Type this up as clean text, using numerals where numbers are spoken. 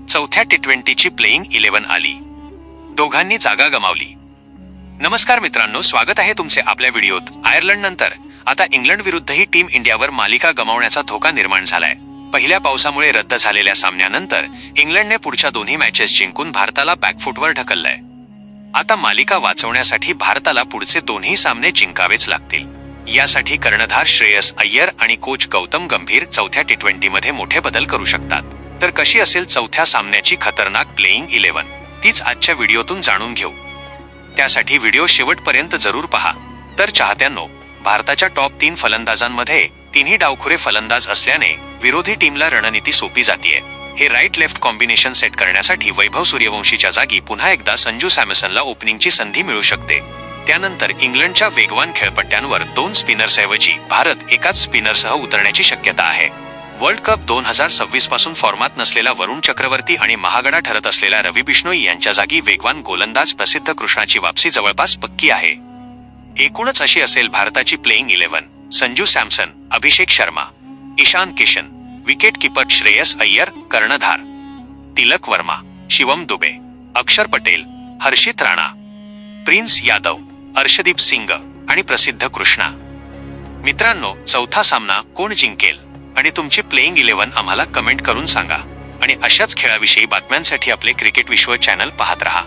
चौथ्या टी20ची प्लेइंग 11 आली. दोघांनी जागा गमावली. नमस्कार मित्रांनो, स्वागत आहे तुमचे आपल्या व्हिडिओत. आयर्लंड नंतर आता इंग्लंड विरुद्धही टीम इंडियावर मालिका गमावण्याचा धोका निर्माण झालाय. पहिल्या पावसामुळे रद्द झालेल्या सामन्यानंतर इंग्लंडने पुढच्या दोन्ही मॅचेस जिंकून भारताला बॅकफुटवर ढकललंय. आता मालिका वाचवण्यासाठी भारताला पुढचे दोन्ही सामने जिंकावेच लागतील. यासाठी कर्णधार श्रेयस अय्यर आणि कोच गौतम गंभीर चौथ्या टी20मध्ये मोठे बदल करू शकतात. तर कशी असेल चौथ्या सामन्याची खतरनाक प्लेइंग 11, तीच आजच्या व्हिडिओतून जाणून घेऊ. त्यासाठी व्हिडिओ शेवटपर्यंत जरूर पहा. तर चाहत्यांनो, भारताच्या टॉप 3 फलंदाजांमध्ये तिन्ही डावखुरे फलंदाज असल्याने विरोधी टीमला रणनीती सोपी जातीये. हे राईट लेफ्ट कॉम्बिनेशन सेट करण्यासाठी वैभव सूर्यवंशीच्या जागी पुन्हा एकदा संजू सॅमसनला ओपनिंगची संधी मिळू शकते. त्यानंतर इंग्लंडच्या वेगवान खेळपट्ट्यांवर 2 स्पिनर्सऐवजी भारत एकाच स्पिनरसह उतरण्याची शक्यता आहे. वर्ल्ड कप 2026 पासून फॉर्मात नसलेला वरुण चक्रवर्ती आणि महागडा ठरत असलेला रवी बिश्नोई यांच्या जागी वेगवान गोलंदाज प्रसिद्ध कृष्णाची वापसी जवळपास पक्की आहे. एकूणच अशी असेल भारताची playing 11. Sanju Samson, Abhishek Sharma, Ishan Kishan, wicket keeper Shreyas Iyer, कर्णधार तिलक वर्मा, शिवम दुबे, अक्षर पटेल, हर्षित राणा, प्रिन्स यादव, अर्शदीप सिंग आणि प्रसिद्ध कृष्णा. मित्रांनो, चौथा सामना कोण जिंकेल आणि तुमची प्लेइंग 11 आम्हाला कमेंट करून सांगा. आणि अशाच खेळाविषयी बातम्यांसाठी आपले क्रिकेट विश्व चॅनल पाहत रहा.